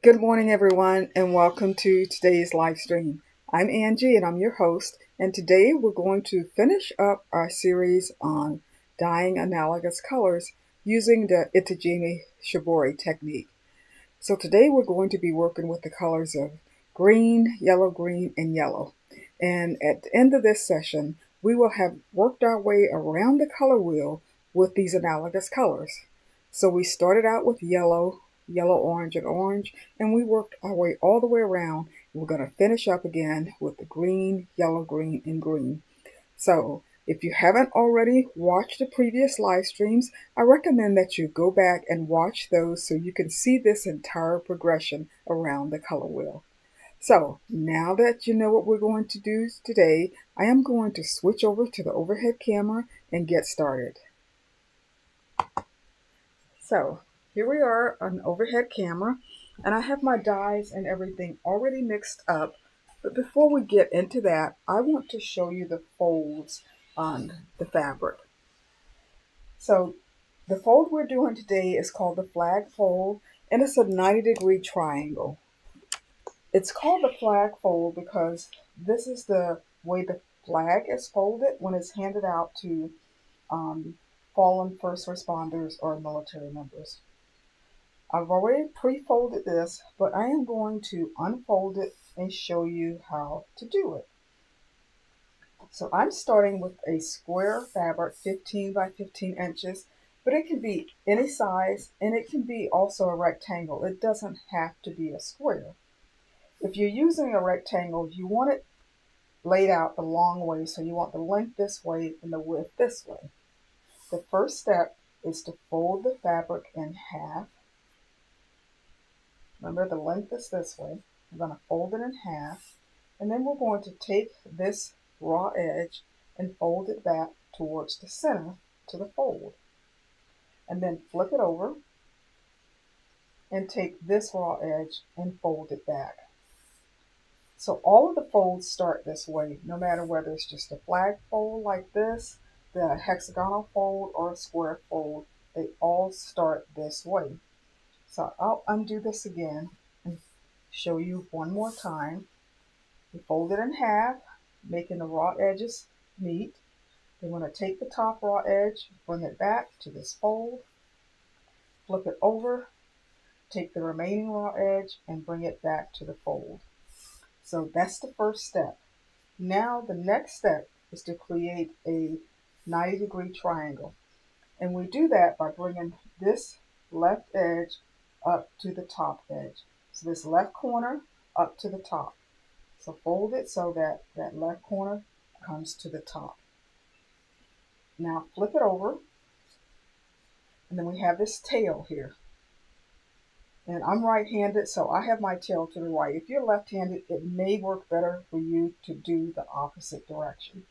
Good morning, everyone, and welcome to today's live stream. I'm Angie, and I'm your host. And today we're going to finish up our series on dyeing analogous colors using the Itajime Shibori technique. So today we're going to be working with the colors of green, and yellow. And at the end of this session, we will have worked our way around the color wheel with these analogous colors. So we started out with yellow, orange, and we worked our way all the way around. We're going to finish up again with the green, and green. So, if you haven't already watched the previous live streams, I recommend that you go back and watch those so you can see this entire progression around the color wheel. So, now that you know what we're going to do today, I am going to switch over to the overhead camera and get started. So, here we are on overhead camera, and I have my dyes and everything already mixed up. But before we get into that, I want to show you the folds on the fabric. So the fold we're doing today is called the flag fold, and it's a 90-degree triangle. It's called the flag fold because this is the way the flag is folded when it's handed out to fallen first responders or military members. I've already pre-folded this, but I am going to unfold it and show you how to do it. So I'm starting with a square fabric, 15 by 15 inches, but it can be any size and it can be also a rectangle. It doesn't have to be a square. If you're using a rectangle, you want it laid out the long way, so you want the length this way and the width this way. The first step is to fold the fabric in half. Remember, the length is this way. I'm going to fold it in half, and then we're going to take this raw edge and fold it back towards the center to the fold. And then flip it over and take this raw edge and fold it back. So all of the folds start this way, no matter whether it's just a flag fold like this, the hexagonal fold, or a square fold, they all start this way. So I'll undo this again and show you one more time. We fold it in half, making the raw edges meet. Then we're going to take the top raw edge, bring it back to this fold, flip it over, take the remaining raw edge and bring it back to the fold. So that's the first step. Now the next step is to create a 90-degree triangle. And we do that by bringing this left edge up to the top edge. So this left corner up to the top. So fold it so that that left corner comes to the top. Now flip it over, and then we have this tail here. And I'm right-handed, so I have my tail to the right. If you're left-handed, it may work better for you to do the opposite direction.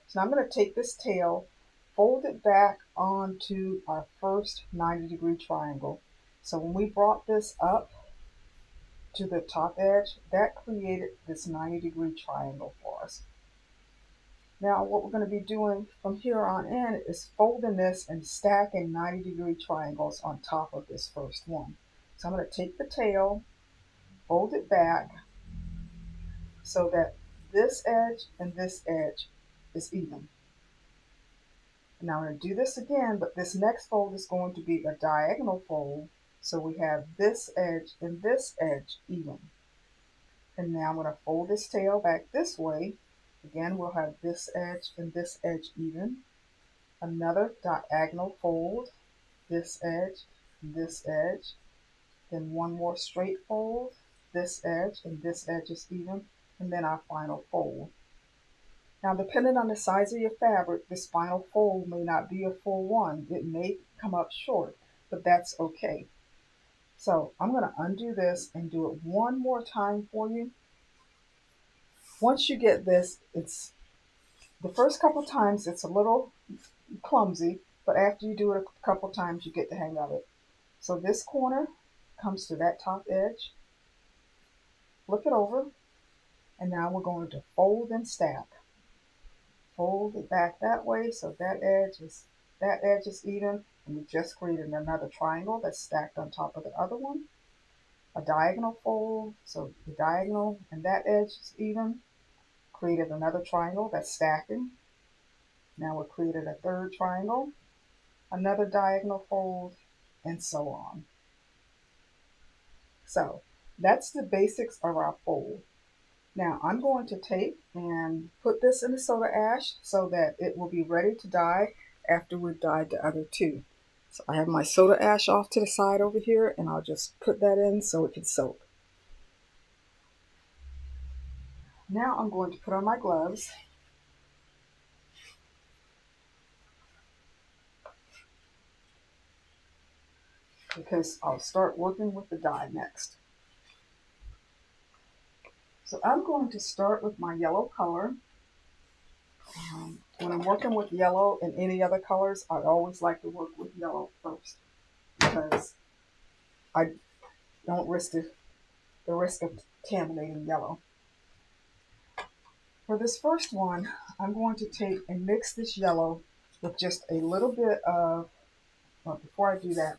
So I'm going to take this tail, fold it back onto our first 90-degree triangle. So when we brought this up to the top edge, that created this 90-degree triangle for us. Now what we're going to be doing from here on in is folding this and stacking 90-degree triangles on top of this first one. So I'm going to take the tail, fold it back so that this edge and this edge is even. Now I'm going to do this again, but this next fold is going to be a diagonal fold. So we have this edge and this edge even. And now I'm going to fold this tail back this way. Again, we'll have this edge and this edge even. Another diagonal fold, this edge and this edge. Then one more straight fold, this edge and this edge is even. And then our final fold. Now, depending on the size of your fabric, this final fold may not be a full one. It may come up short, but that's okay. So I'm going to undo this and do it one more time for you. Once you get this, it's the first couple times it's a little clumsy, but after you do it a couple times, you get the hang of it. So this corner comes to that top edge, flip it over, and now we're going to fold and stack. Fold it back that way so that edge is even, and we just created another triangle that's stacked on top of the other one. a diagonal fold, so the diagonal and that edge is even. Created another triangle that's stacking. Now we created a third triangle, another diagonal fold, and so on. So that's the basics of our fold. Now I'm going to take and put this in the soda ash so that it will be ready to dye after we've dyed the other two. So I have my soda ash off to the side over here, and I'll just put that in so it can soak. Now I'm going to put on my gloves. Because I'll start working with the dye next. So I'm going to start with my yellow color. When I'm working with yellow and any other colors, I always like to work with yellow first because I don't risk the risk of contaminating yellow. For this first one, I'm going to take and mix this yellow with just a little bit of, well, before I do that,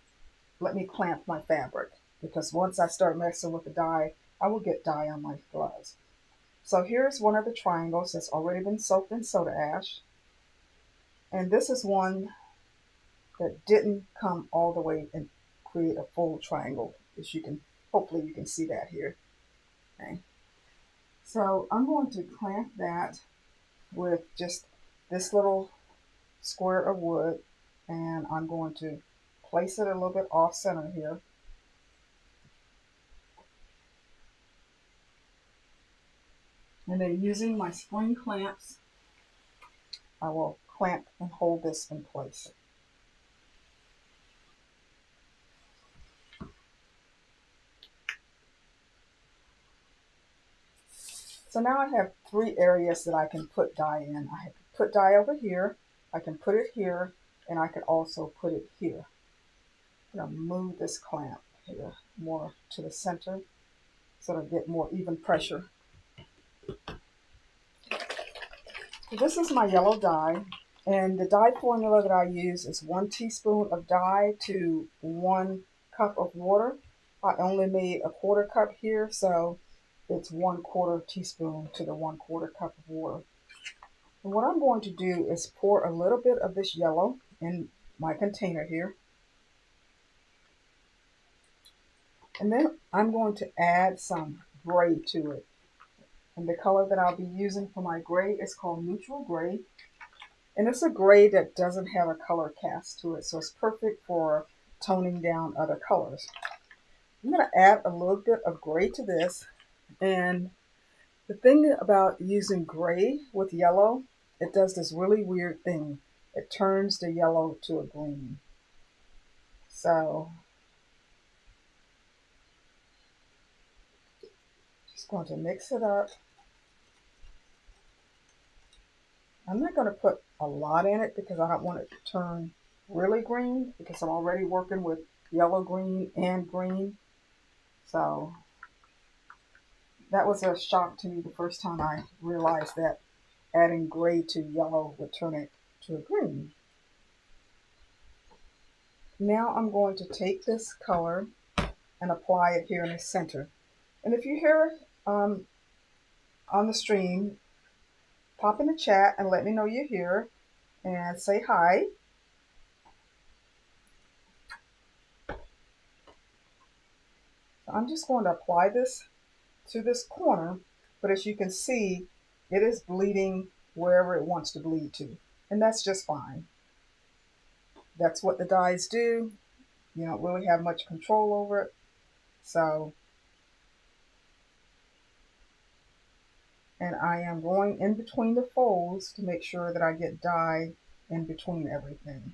let me clamp my fabric because once I start messing with the dye, I will get dye on my gloves. So here's one of the triangles that's already been soaked in soda ash. And this is one that didn't come all the way and create a full triangle. As you can, hopefully you can see that here. Okay. So I'm going to clamp that with just this little square of wood, and I'm going to place it a little bit off center here. And then using my spring clamps, I will clamp and hold this in place. So now I have three areas that I can put dye in. I can put dye over here, I can put it here, and I can also put it here. I'm going to move this clamp here more to the center so to get more even pressure. So this is my yellow dye, and the dye formula that I use is 1 teaspoon of dye to 1 cup of water. I only made a 1/4 cup here, so it's 1/4 teaspoon to the 1/4 cup of water. And what I'm going to do is pour a little bit of this yellow in my container here. And then I'm going to add some gray to it. And the color that I'll be using for my gray is called neutral gray. And it's a gray that doesn't have a color cast to it, so it's perfect for toning down other colors. I'm going to add a little bit of gray to this. And the thing about using gray with yellow, it does this really weird thing. It turns the yellow to a green. So just going to mix it up. I'm not going to put a lot in it because I don't want it to turn really green because I'm already working with yellow, green, and green. So that was a shock to me the first time I realized that adding gray to yellow would turn it to a green. Now I'm going to take this color and apply it here in the center. And if you hear on the stream, pop in the chat and let me know you're here and say hi. So I'm just going to apply this to this corner, but as you can see, it is bleeding wherever it wants to bleed to, and that's just fine. That's what the dyes do. You don't really have much control over it. So, and I am going in between the folds to make sure that I get dye in between everything.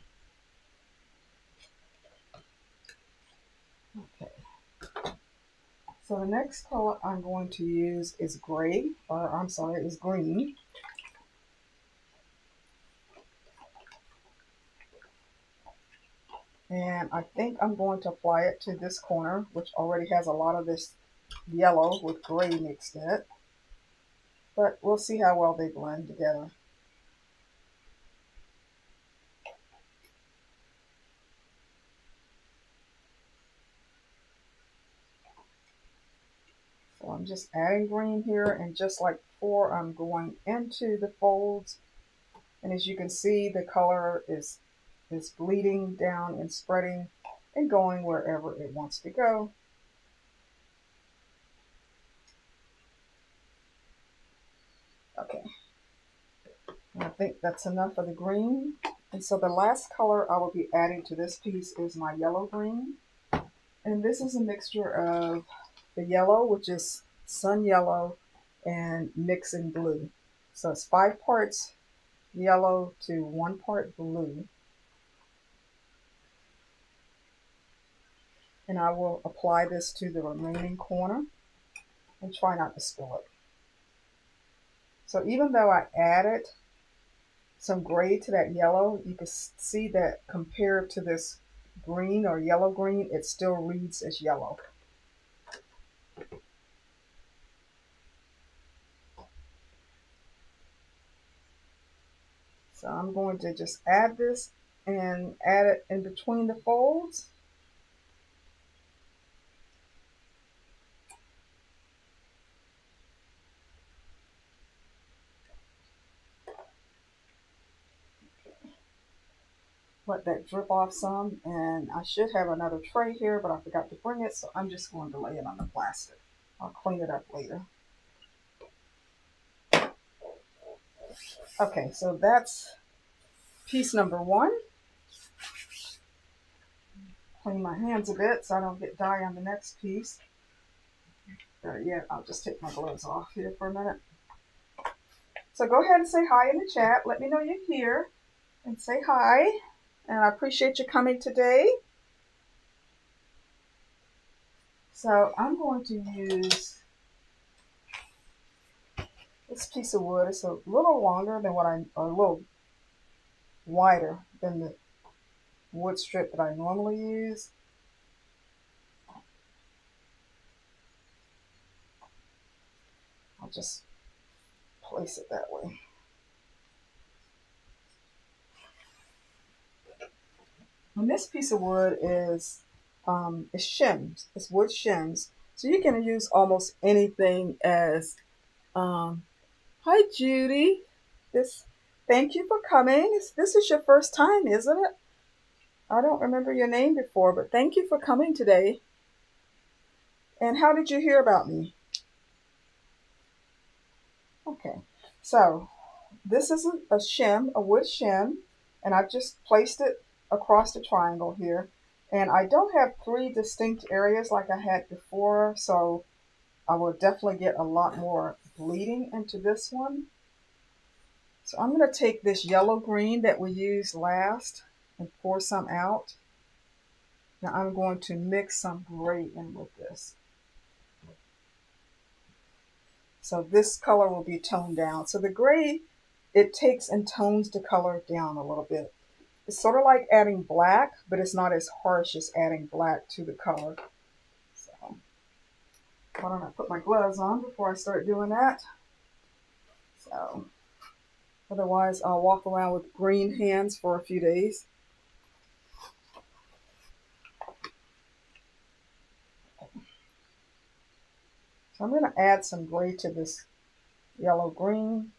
Okay. So the next color I'm going to use is gray, or I'm sorry, is green. And I think I'm going to apply it to this corner, which already has a lot of this yellow with gray mixed in it. But we'll see how well they blend together. So I'm just adding green here, and just like before, I'm going into the folds. And as you can see, the color is bleeding down and spreading and going wherever it wants to go. Okay, and I think that's enough of the green. And so the last color I will be adding to this piece is my yellow green. And this is a mixture of the yellow, which is sun yellow, and mixing blue. So it's 5 parts yellow to 1 part blue. And I will apply this to the remaining corner and try not to spill it. So even though I added some gray to that yellow, you can see that compared to this green or yellow green, it still reads as yellow. So I'm going to just add this and add it in between the folds. Let that drip off some, and I should have another tray here, but I forgot to bring it, so I'm just going to lay it on the plastic. I'll clean it up later. Okay, so that's piece number 1. Clean my hands a bit so I don't get dye on the next piece. Better yet, I'll just take my gloves off here for a minute. So go ahead and say hi in the chat. Let me know you're here and say hi. And I appreciate you coming today. So I'm going to use this piece of wood. It's a little longer than or a little wider than the wood strip that I normally use. I'll just place it that way. And this piece of wood is shims. It's wood shims. So you can use almost anything as, hi Judy. Thank you for coming. This is your first time, isn't it? I don't remember your name before, but thank you for coming today. And how did you hear about me? Okay, so this is a shim, a wood shim, and I've just placed it across the triangle here. And I don't have 3 distinct areas like I had before, so I will definitely get a lot more bleeding into this one. So I'm going to take this yellow green that we used last and pour some out. Now I'm going to mix some gray in with this. So this color will be toned down. So the gray, it takes and tones the color down a little bit. It's sort of like adding black, but it's not as harsh as adding black to the color. So why don't I put my gloves on before I start doing that? So otherwise I'll walk around with green hands for a few days. So I'm going to add some gray to this yellow green.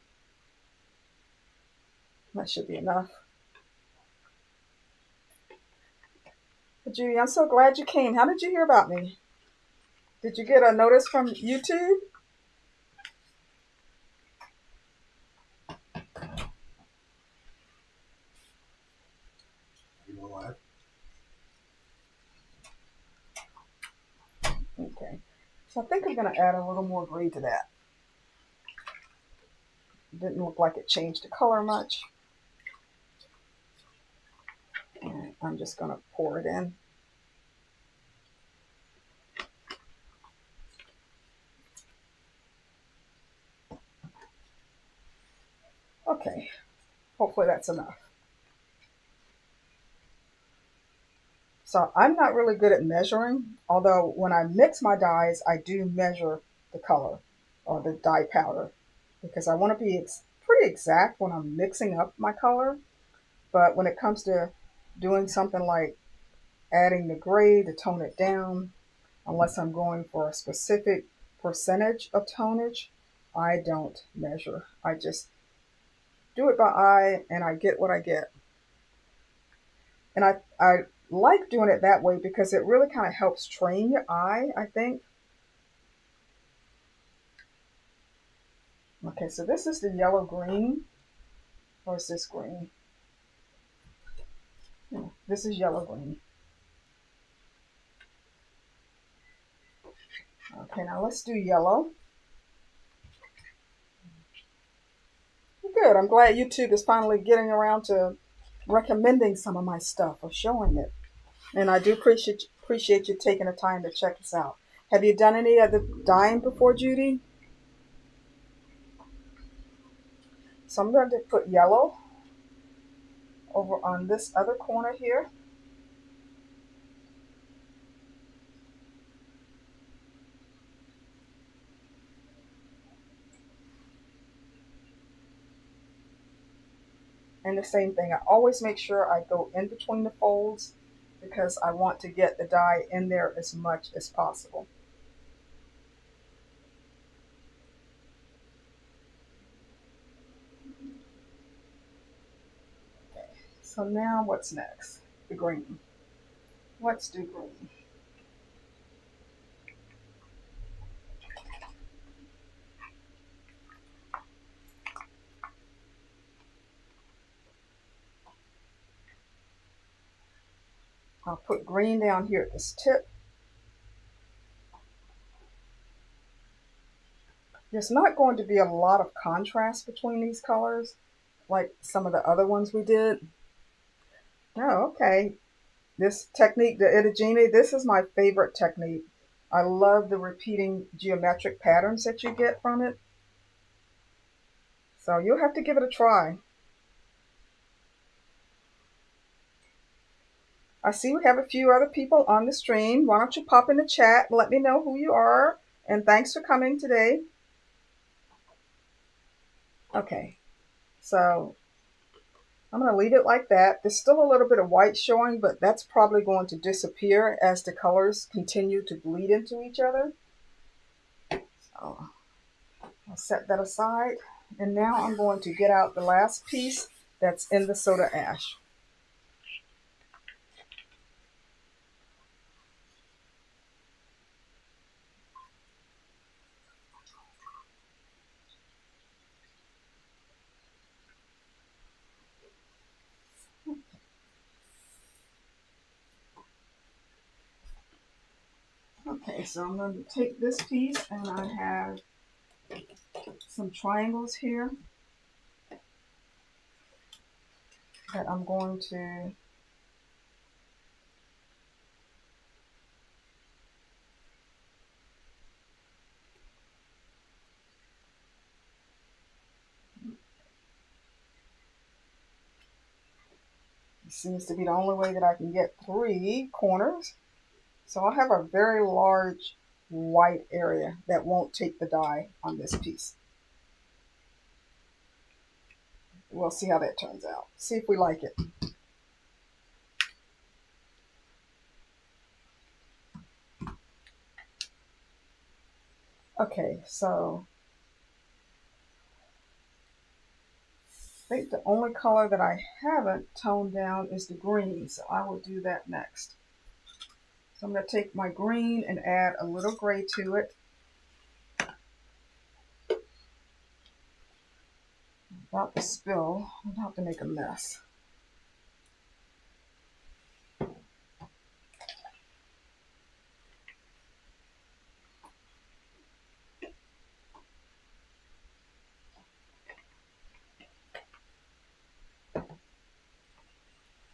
That should be enough. But Judy, I'm so glad you came. How did you hear about me? Did you get a notice from YouTube? You know what? Okay. So I think I'm going to add a little more gray to that. It didn't look like it changed the color much. And I'm just going to pour it in. Okay, hopefully that's enough. So I'm not really good at measuring, although when I mix my dyes, I do measure the color or the dye powder because I want to be pretty exact when I'm mixing up my color. But when it comes to doing something like adding the gray to tone it down, unless I'm going for a specific percentage of tonnage, I don't measure. I just do it by eye and I get what I get. And I like doing it that way because it really kind of helps train your eye, I think. Okay, so this is the yellow green. Or is this green? This is yellow green. Okay, now let's do yellow. Good. I'm glad YouTube is finally getting around to recommending some of my stuff or showing it. And I do appreciate you taking the time to check us out. Have you done any of the dyeing before, Judy? So I'm going to put yellow over on this other corner here. And the same thing, I always make sure I go in between the folds because I want to get the dye in there as much as possible. Okay, so now what's next? The green. Let's do green. I'll put green down here at this tip. There's not going to be a lot of contrast between these colors like some of the other ones we did. Oh, okay. This technique, the Itajime, this is my favorite technique. I love the repeating geometric patterns that you get from it. So you'll have to give it a try. I see we have a few other people on the stream. Why don't you pop in the chat and let me know who you are. And thanks for coming today. Okay, so I'm going to leave it like that. There's still a little bit of white showing, but that's probably going to disappear as the colors continue to bleed into each other. So I'll set that aside. And now I'm going to get out the last piece that's in the soda ash. Okay, so I'm going to take this piece and I have some triangles here that I'm going to seems to be the only way that I can get 3 corners. So I'll have a very large white area that won't take the dye on this piece. We'll see how that turns out. See if we like it. Okay, so I think the only color that I haven't toned down is the green, so I will do that next. So I'm going to take my green and add a little gray to it. About to spill, I'm about to make a mess.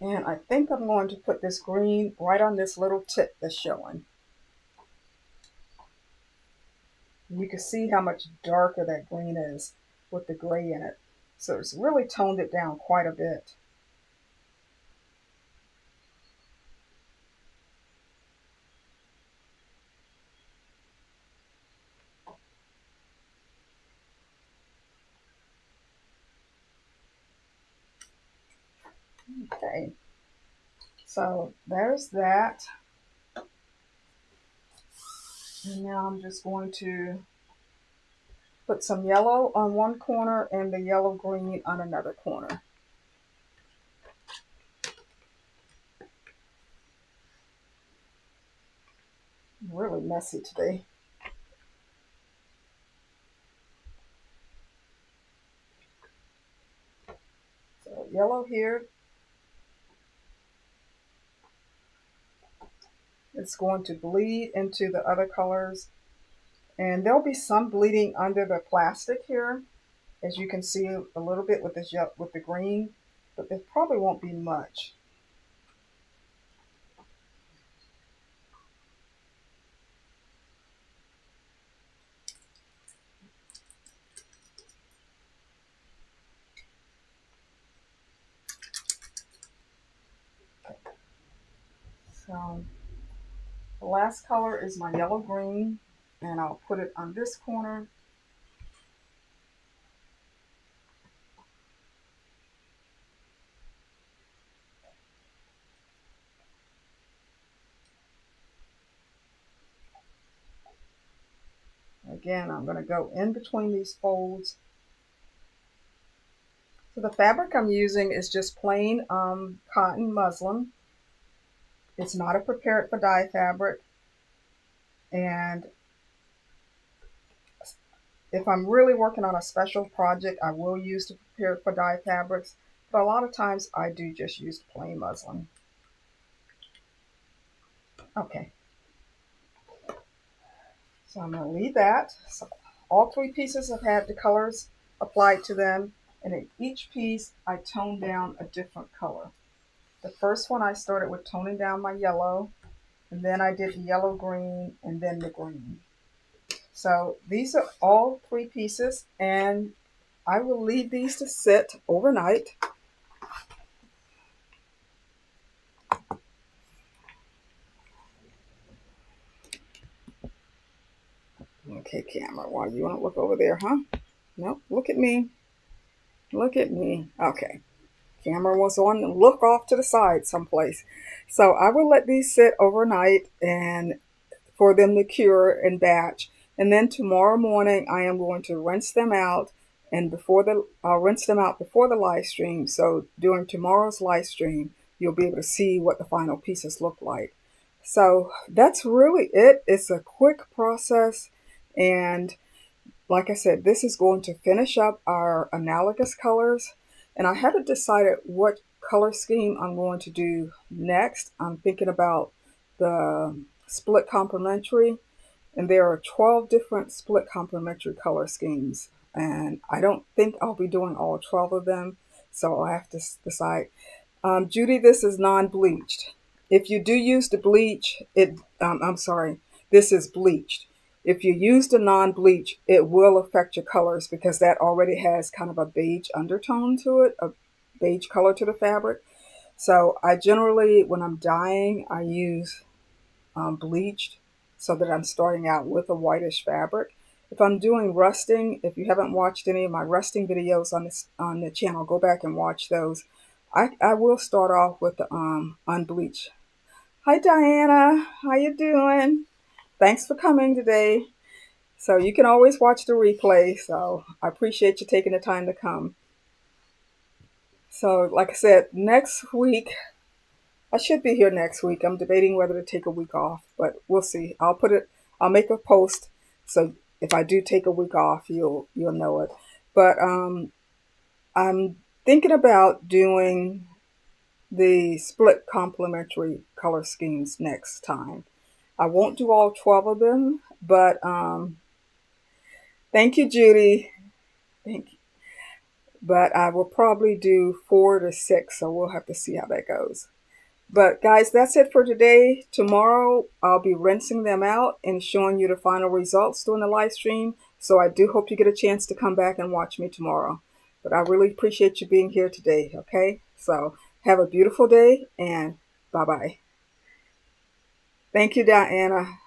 And I think I'm going to put this green right on this little tip that's showing. You can see how much darker that green is with the gray in it. So it's really toned it down quite a bit. Okay, so there's that. And now I'm just going to put some yellow on one corner and the yellow green on another corner. Really messy today. So yellow here. It's going to bleed into the other colors. And there'll be some bleeding under the plastic here, as you can see a little bit with this with the green, but there probably won't be much. So the last color is my yellow green, and I'll put it on this corner. Again, I'm going to go in between these folds. So the fabric I'm using is just plain cotton muslin. It's not a prepared for dye fabric. And if I'm really working on a special project, I will use the prepared for dye fabrics. But a lot of times I do just use plain muslin. Okay. So I'm going to leave that. So all three pieces have had the colors applied to them. And in each piece, I toned down a different color. The first one I started with toning down my yellow. And then I did the yellow green and then the green. So these are all three pieces, and I will leave these to sit overnight. Okay, camera, why you want to look over there, huh? Nope, look at me. Look at me. Okay. Camera was on and look off to the side someplace. So I will let these sit overnight and for them to cure and batch. And then tomorrow morning I am going to rinse them out, and I'll rinse them out before the live stream. So during tomorrow's live stream, you'll be able to see what the final pieces look like. So that's really it. It's a quick process, and like I said, this is going to finish up our analogous colors, and I haven't decided what color scheme I'm going to do next. I'm thinking about the split complementary, and there are 12 different split complementary color schemes, and I don't think I'll be doing all 12 of them, so I'll have to decide. Judy, this is non-bleached. If you do use the bleach, I'm sorry, this is bleached. If you use the non-bleach, it will affect your colors because that already has kind of a beige undertone to it, a beige color to the fabric. So I generally, when I'm dyeing, I use bleached so that I'm starting out with a whitish fabric. If I'm doing rusting, if you haven't watched any of my rusting videos on the channel, go back and watch those. I will start off with the unbleached. Hi Diana, how you doing? Thanks for coming today. So you can always watch the replay. So I appreciate you taking the time to come. So like I said, next week, I should be here next week. I'm debating whether to take a week off, but we'll see. I'll make a post. So if I do take a week off, you'll know it. But I'm thinking about doing the split complementary color schemes next time. I won't do all 12 of them, but thank you, Judy. Thank you. But I will probably do 4 to 6, so we'll have to see how that goes. But guys, that's it for today. Tomorrow, I'll be rinsing them out and showing you the final results during the live stream. So I do hope you get a chance to come back and watch me tomorrow. But I really appreciate you being here today, okay? So have a beautiful day, and bye-bye. Thank you, Diana.